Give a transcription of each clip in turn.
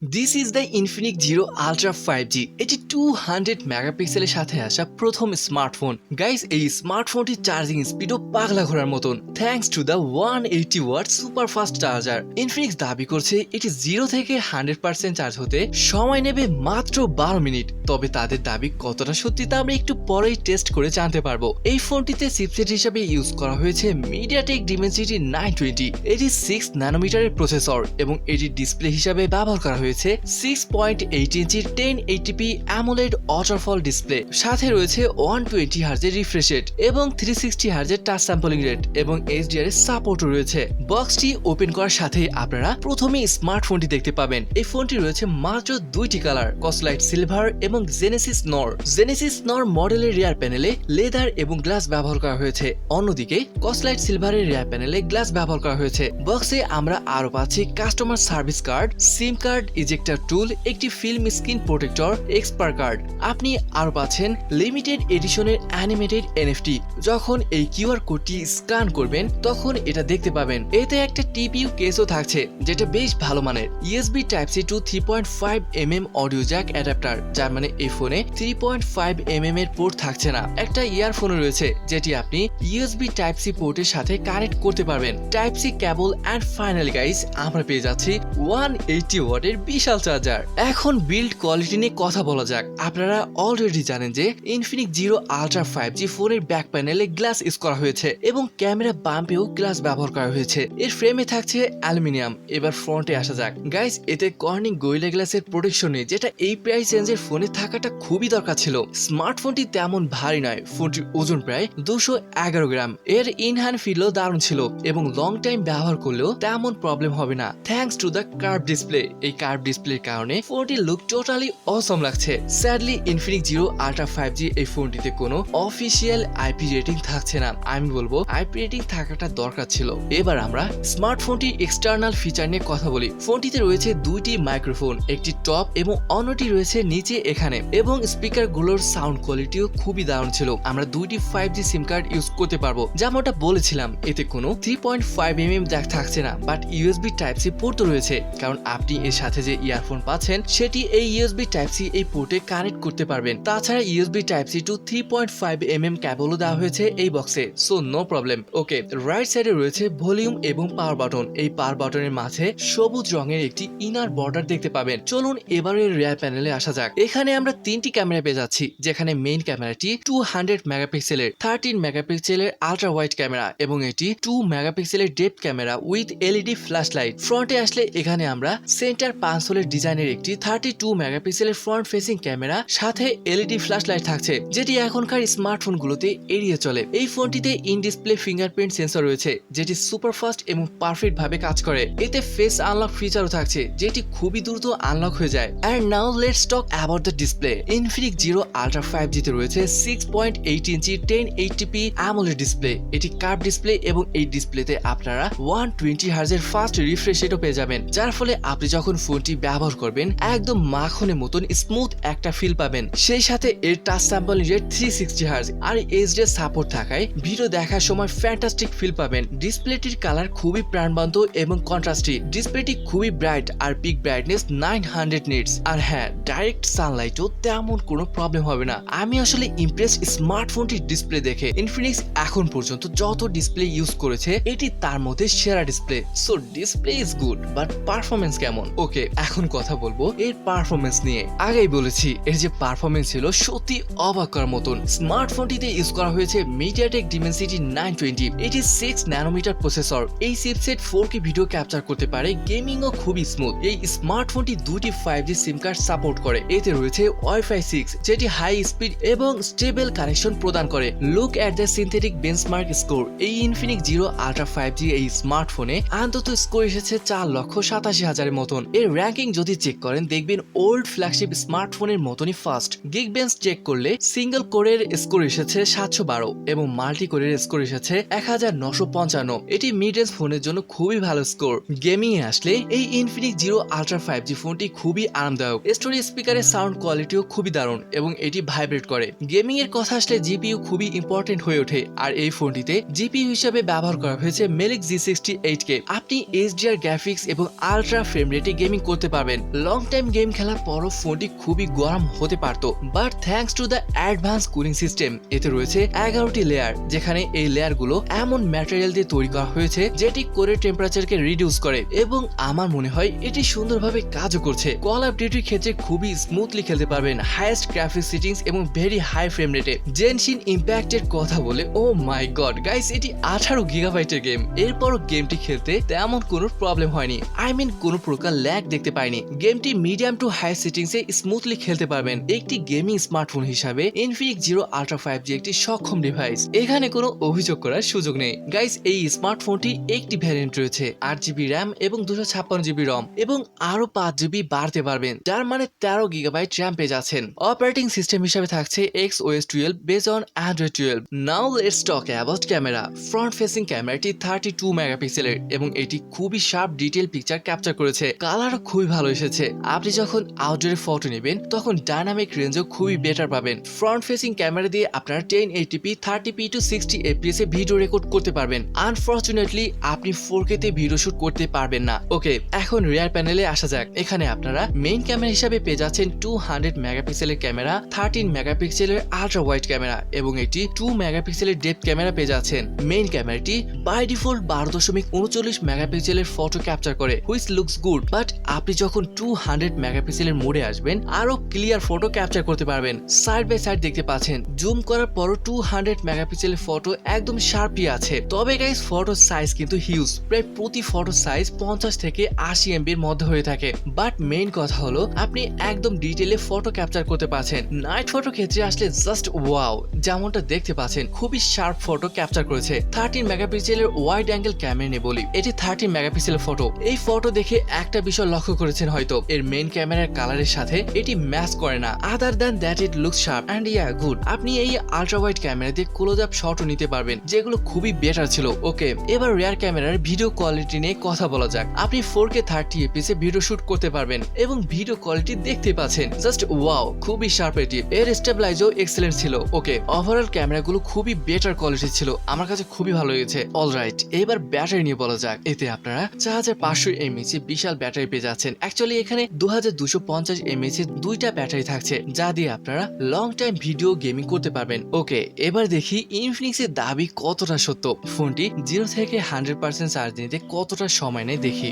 This is the Infinix Zero Ultra 5G. এটি 200 মেগাপিক্সেলের সাথে আসা প্রথম স্মার্টফোন। গাইস, এই স্মার্টফোনটির চার্জিং স্পিডও পাগলা ঘোড়ার মতন, thanks to the 180 watt super fast charger. Infinix দাবি করছে এটি 0 থেকে 100% চার্জ হতে সময় নেবে মাত্র 12 মিনিট। তবে তাদের দাবি কতটা সত্যি তা আমরা একটু পরেই টেস্ট করে জানতে পারবো। এই ফোনটিতে চিপসেট হিসেবে ইউজ করা হয়েছে মিডিয়াটেক ডিমেনসিটি 920। এটি 6 ন্যানোমিটারের প্রসেসর এবং এটি ডিসপ্লে হিসাবে ব্যবহার করা হয়েছে 6.8 ইঞ্চির 1080p AMOLED ওয়াটারফল ডিসপ্লে। সাথে রয়েছে 120 হার্জের রিফ্রেশ রেট এবং 360 হার্জের টাচ স্যাম্পলিং রেট এবং HDR এর সাপোর্টও রয়েছে। বক্সটি ওপেন করার সাথে আপনারা প্রথমেই স্মার্টফোনটি দেখতে পাবেন। এই ফোনটি রয়েছে মাত্র দুইটি কালার, কসলাইট সিলভার এবং জেনেসিস নর। জেনেসিস নর মডেলের রিয়ার প্যানেলে লেদার এবং গ্লাস ব্যবহার করা হয়েছে, অন্যদিকে কসলাইট সিলভারের রিয়ার প্যানেলে গ্লাস ব্যবহার করা হয়েছে। বক্সে আমরা আরো পাচ্ছি customer service card, sim card, ejector tool, একটি ফিল্ম স্ক্রিন প্রোটেক্টর, এক্সপার কার্ড। আপনি আরো পাচ্ছেন লিমিটেড এডিশনের অ্যানিমেটেড NFT। যখন এই কিউআর কোডটি স্ক্যান করবেন তখন এটা দেখতে পাবেন। এতে একটা TPU কেসও থাকছে যেটা বেশ ভালো মানের। USB Type-C to 3.5mm audio Jack adapter, যার মানে এই ফোনে 3.5mm এর পোর্ট থাকছে না। একটা ইয়ারফোনও রয়েছে যেটি আপনি USB Type-C পোর্টের সাথে কানেক্ট করতে পারবেন। Type-C cable and finally guys আমরা পেয়ে যাচ্ছি 180 ওয়াটের বিশাল চার্জার। এখন বিল্ড কোয়ালিটি নিয়ে কথা বলা যাক। আপনারা অলরেডি জানেন যে ইনফিনিক্স জিরো আলট্রা 5G ফোনের ব্যাক প্যানেলে গ্লাস ইউজ করা হয়েছে এবং ক্যামেরা বাম্পেও গ্লাস ব্যবহার করা হয়েছে। এর ফ্রেমে থাকছে অ্যালুমিনিয়াম। এবার ফ্রন্টে আসা যাক গাইস, এতে কর্নিং গোরিলা গ্লাসের প্রোটেকশন নেই, যেটা এই প্রাইস রেঞ্জের ফোনে থাকাটা খুবই দরকার ছিল। স্মার্টফোনটি তেমন ভারী নয়, ফোনটির ওজন প্রায় 211 গ্রাম। এর ইনহ্যান্ড ফিলও দারুণ ছিল এবং লং টাইম ব্যবহার করলেও তেমন প্রবলেম হবে না, thanks to the curve display. এই কার্ভ ডিসপ্লের কারণে ফোনটির লুক টোটালি অসম লাগছে। Sadly Infinix zero ultra 5G এই ফোনটিতে কোনো অফিসিয়াল IP রেটিং থাকছে না। আমি বলবো IP রেটিং থাকাটা দরকার ছিল। এবার আমরা স্মার্টফোনটির এক্সটার্নাল ফিচার নিয়ে কথা বলি। ফোনটিতে রয়েছে দুইটি মাইক্রোফোন, একটি টপ এবং অন্যটি রয়েছে নিচে এখানে, এবং স্পিকার গুলোর সাউন্ড কোয়ালিটিও খুবই দারুণ ছিল। আমরা দুইটি 5G সিম কার্ড ইউজ করতে পারবো। যেমনটা বলেছিলাম, এতে কোনো 3.5mm জ্যাক থাকছে না, বাট USB Type-C পোর্ট রয়েছে, কারণ আপনি এর সাথে যে ইয়ারফোন পাচ্ছেন সেটি এই USB Type-C এই পোর্টে কানেক্ট করতে পারবেন। তাছাড়া USB Type-C to 3.5mm কেবলও দেওয়া হয়েছে এই বক্সে, সো নো প্রবলেম। ওকে, রাইট সাইডে রয়েছে ভলিউম এবং পাওয়ার বাটন। এই পাওয়ার বাটনের মাঝে সবুজ রঙের একটি ইনার বর্ডার দেখতে পাবেন। চলুন এবারে রিয়ার প্যানেলে আসা যাক। এখানে আমরা তিনটি ক্যামেরা পেয়ে যাচ্ছি, যেখানে মেইন ক্যামেরাটি 200 মেগাপিক্সেলের 13 মেগাপিক্সেলের আলট্রা ওয়াইড ক্যামেরা এবং এটি 2 মেগাপিক্সেলের depth camera with LED flash light. ফ্রন্টে আসলে এখানে আমরা সেন্টার কনসোলের ডিজাইনের একটি 32 মেগাপিক্সেলের ফ্রন্ট ফেসিং ক্যামেরা সাথে LED ফ্ল্যাশ লাইট থাকছে, যেটি এখনকার স্মার্টফোনগুলোতে এড়িয়ে চলে। এই ফোনটিতে ইন ডিসপ্লে ফিঙ্গারপ্রিন্ট সেন্সর রয়েছে, যেটি সুপার ফাস্ট এবং পারফেক্ট ভাবে কাজ করে। এতে ফেস আনলক ফিচারও থাকছে, যেটি খুবই দ্রুত আনলক হয়ে যায়। And now let's talk about the display. Infinix zero ultra 5G তে রয়েছে 6.8 ইঞ্চি 1080p AMOLED ডিসপ্লে। এটি কার্ভ ডিসপ্লে এবং এই ডিসপ্লেতে আপনারা 120 হার্জের ফাস্ট রিফ্রেশ রেটও পেয়ে যাবেন, যার ফলে আপনি যখন ফোনটি ব্যবহার করবেন একদম মাখনের মতন স্মুথ একটা ফিল পাবেন। সেই সাথে এর টাচ স্যাম্পলিং রেট 360 হার্জ আর HDR সাপোর্ট থাকায় ভিডিও দেখার সময় ফ্যান্টাস্টিক ফিল পাবেন। ডিসপ্লেটির কালার খুবই প্রাণবন্ত এবং কন্ট্রাস্টি। ডিসপ্লেটি খুবই ব্রাইট আর পিক ব্রাইটনেস 900 নিটস। আর হ্যাঁ, ডাইরেক্ট সানলাইটও তেমন কোনো প্রবলেম হবে না। আমি আসলে ইমপ্রেসড স্মার্টফোনটির ডিসপ্লে দেখে। ইনফিনিক্স এখন পর্যন্ত যত ডিসপ্লে ইউজ করেছে এটি তার মধ্যে সেরা display. So display is good, but performance কেমন? ওকে, এখন কথা বলবো এর পারফরমেন্স নিয়ে। আগেই বলেছি এর যে পারফরমেন্স ছিল সত্যি অবাক করার মতন। স্মার্টফোনটিতে ইউজ করা হয়েছে মিডিয়াটেক ডিমেনসিটি 920। এটি 6 ন্যানোমিটার প্রসেসর। এই চিপসেট 4K ভিডিও ক্যাপচার করতে পারে, গেমিংও খুবই স্মুথ। এই স্মার্টফোনটি দুটি 5G সিম কার্ড সাপোর্ট করে। এতে রয়েছে Wi-Fi 6, যেটি হাই স্পিড এবং স্টেবল কানেকশন প্রদান করে। Look at the synthetic benchmark score. এই ইনফিনিক্স জিরো আলট্রা 5G এই স্মার্টফোনে অন্তত স্কোর এসেছে 4,87,000 মতন। এর র্যাঙ্কিং যদি চেক করেন দেখবেন ওল্ড ফ্ল্যাগশিপ স্মার্টফোনের মতনই ফাস্ট। গিগবেঞ্চ চেক করলে সিঙ্গেল কোরের স্কোর এসেছে 712 এবং মাল্টি কোরের স্কোর এসেছে 1955। এটি মিড রেঞ্জ ফোনের জন্য খুবই ভালো স্কোর। গেমিং এ আসলে এই ইনফিনিক্স জিরো আলট্রা 5G ফোনটি খুবই আরামদায়ক। স্টোরি স্পিকারের সাউন্ড কোয়ালিটিও খুবই দারুণ এবং এটি ভাইব্রেট করে। গেমিং এর কথা আসলে জিপিইউ খুবই ইম্পর্টেন্ট হয়ে ওঠে, আর এই ফোনটিতে জিপিইউ হিসেবে ব্যবহার করা হয়েছে মেলিক G68K। আপনি HDR গ্রাফিক্স এবং আলট্রা ফ্রেম রেটে গেমিং করতে পারবেন। লং টাইম গেম খেলার পরও ফোনটি খুবই গরম হতে পারত, but thanks to the advance cooling system এতে রয়েছে 11টি লেয়ার, যেখানে এই লেয়ারগুলো এমন ম্যাটেরিয়াল দিয়ে তৈরি করা হয়েছে যেটি কোরের টেম্পারেচারকে রিডিউস করে এবং আমার মনে হয় এটি সুন্দরভাবে কাজও করছে। কল অফ ডিউটির ক্ষেত্রে খুবই স্মুথলি খেলতে পারবেন হাইয়েস্ট গ্রাফিক সেটিংস এবং ভেরি হাই ফ্রেম রেটে। জেনশিন ইম্প্যাক্টের কথা বলে ও মাই গড গাইস, এটি 18 গিগাবাইটের গেম, এরপরও গেমটি খেলতে তেমন কোনো প্রবলেম হয়নি। আই মিন কোনো প্রকার ল্যাগ দেখতে পাইনি। গেমটি মিডিয়াম টু হাই সেটিংসে স্মুথলি খেলতে পারবেন। একটি গেমিং স্মার্টফোন হিসাবে ইনফিনিক্স জিরো আল্ট্রা 5G একটি সক্ষম ডিভাইস, এখানে কোনো অভিযোগ করার সুযোগ নেই। গাইস, এই স্মার্টফোনটি একটি ভ্যারিয়েন্ট রয়েছে 8GB র্যাম এবং 256GB রম এবং আরো 5GB বাড়তে পারবেন, যার মানে 13 গিগাবাইট র্যাম পেয়ে যাচ্ছেন। অপারেটিং সিস্টেম হিসাবে থাকছে XOS 12 based on Android 12। Now let's talk about camera. Front facing ক্যামেরাটি 32 মেগাপিক্সেলের এবং এটি খুবই শার্প ডিটেল পিকচার ক্যাপচার করেছে। কালারও খুবই ভালো এসেছে। আপনি যখন আউটডোরে ফটো নেবেন তখন ডাইনামিক রেঞ্জও খুবই বেটার পাবেন। ফ্রন্ট ফেসিং ক্যামেরা দিয়ে আপনারা 1080p 30p to 60 fps A video record করতে পারবেন। আনফরচুনেটলি আপনি 4K তে ভিডিও শুট করতে পারবেন না। ওকে, এখন রিয়ার প্যানেলে আসা যাক। এখানে আপনারা মেইন ক্যামেরা হিসাবে পেয়ে যাচ্ছেন 200 মেগাপিক্সেলের ক্যামেরা, 13 মেগাপিক্সেলের আল্ট্রা ওয়াইড ক্যামেরা এবং এটি 2 মেগাপিক্সেলের ডেপথ ক্যামেরা পেয়ে যাচ্ছেন। মেইন ক্যামেরাটি বাই ডিফল্ট 12.39 মেগাপিক্সেলের ফটো ক্যাপচার করে, হুইচ লুকস গুড, বাট আপনি যখন 200 মেগাপিক্সেলের মোডে আসবেন আরো ক্লিয়ার ফটো ক্যাপচার করতে পারবেন। সাইড বাই সাইড দেখতে পাচ্ছেন, জুম করার পরও 200 মেগাপিক্সেলের ফটো একদম শার্পই আছে। তবে গাইস, ফটো সাইজ কিন্তু হিউজ, প্রায় প্রতি ফটো সাইজ 50 থেকে 80 MB এর মধ্যে হয়ে থাকে। বাট মেইন কথা হলো আপনি একদম ডিটেইলে ফটো ক্যাপচার করতে পারছেন। নাইট ফটো ক্ষেত্রে আসলে জাস্ট ওয়াও, যেমনটা দেখতে পাচ্ছেন খুবই শার্প ফটো ক্যাপচার করেছে। 13 মেগাপিক্সেলের ওয়াইড অ্যাঙ্গেল ক্যামেরা নিয়ে বলি, এটি 13 মেগাপিক্সেলের ফটো। এই ফটো দেখে একটা বিষয় লক্ষ্য করেছেন হয়তো, এর মেইন ক্যামেরার কালারের সাথে এটি ম্যাচ করে না। Other than that it looks sharp and yeah good. আপনি এই আল্ট্রা ওয়াইড ক্যামেরা দিয়ে ক্লোজ আপ শটও নিতে পারবেন, যেগুলো খুবই বেটার ছিল। ওকে, এবার রিয়ার ক্যামেরার ভিডিও কোয়ালিটি নিয়ে কথা বলা যাক। আপনি 4K 30 fps এ ভিডিও শুট করতে পারবেন এবং ভিডিও কোয়ালিটি দেখতে পাচ্ছেন জাস্ট ওয়াও, খুবই শার্প এটি। এর স্টেবিলাইজও এক্সেলেন্ট ছিল। ওকে, ওভারঅল ক্যামেরাগুলো খুবই বেটার কোয়ালিটি ছিল, আমার কাছে খুবই ভালো লেগেছে। অলরাইট, এবার ব্যাটারি নিয়ে বলা যাক। এতে আপনারা 4500 mAh এর বিশাল ব্যাটারি পেয়ে যাচ্ছেন। অ্যাকচুয়ালি এখানে 2250 mAh এর দুইটা ব্যাটারি থাকছে, যা দিয়ে আপনারা লং টাইম ভিডিও গেমিং করতে পারবেন। ওকে, এবার দেখি ইনফিনিক্স এর দাবি কতটা সত্য। ফোনটি 0 থেকে 100% চার্জ নিতে কতটা সময় নেয় দেখি।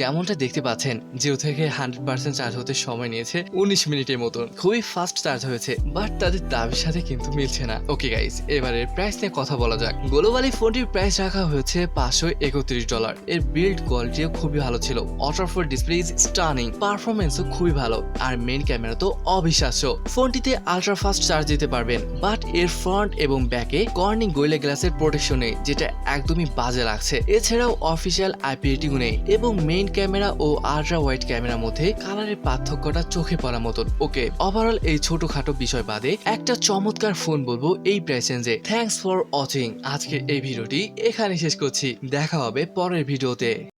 যেমনটা দেখতে পাচ্ছেন 0 থেকে 100% চার্জ হতে সময় নিয়েছে 19 মিনিটের মতন। খুবই ফাস্ট চার্জ হয়েছে, বাট তাদের দাবির সাথে কিন্তু মিলছে না। ওকে গাইস, এবারে প্রাইস নিয়ে কথা বলা যাক। গ্লোবালি ফোনটির প্রাইস রাখা হয়েছে $531। এর বিল্ড কোয়ালিটিও খুবই ভালো ছিল। আল্ট্রা ডিসপ্লে ইজ স্টানিং, পারফরমেন্সও খুবই ভালো, আর মেইন ক্যামেরা তো অবিশ্বাস্য। ফোনটিতে আল্ট্রা ফাস্ট চার্জ দিতে পারবেন, বাট এর ফ্রন্ট এবং ব্যাকে কর্নিং গোরিলা গ্লাসের প্রোটেকশন নেই, যেটা একদমই বাজে লাগছে। এছাড়াও অফিসিয়াল আইপি রেটিং নেই এবং মেইন ক্যামেরা ও আল্ট্রা ওয়াইড ক্যামেরার মধ্যে কালারের পার্থক্যটা চোখে পড়ার মতন। ওকে, ওভারঅল এই ছোটখাটো বিষয় বাদে একটা চমৎকার ফোন বলবো এই প্রাইস রেঞ্জে। Thanks for watching. আজকের এই ভিডিওটি এখানে শেষ করছি, দেখা হবে পরের ভিডিওতে।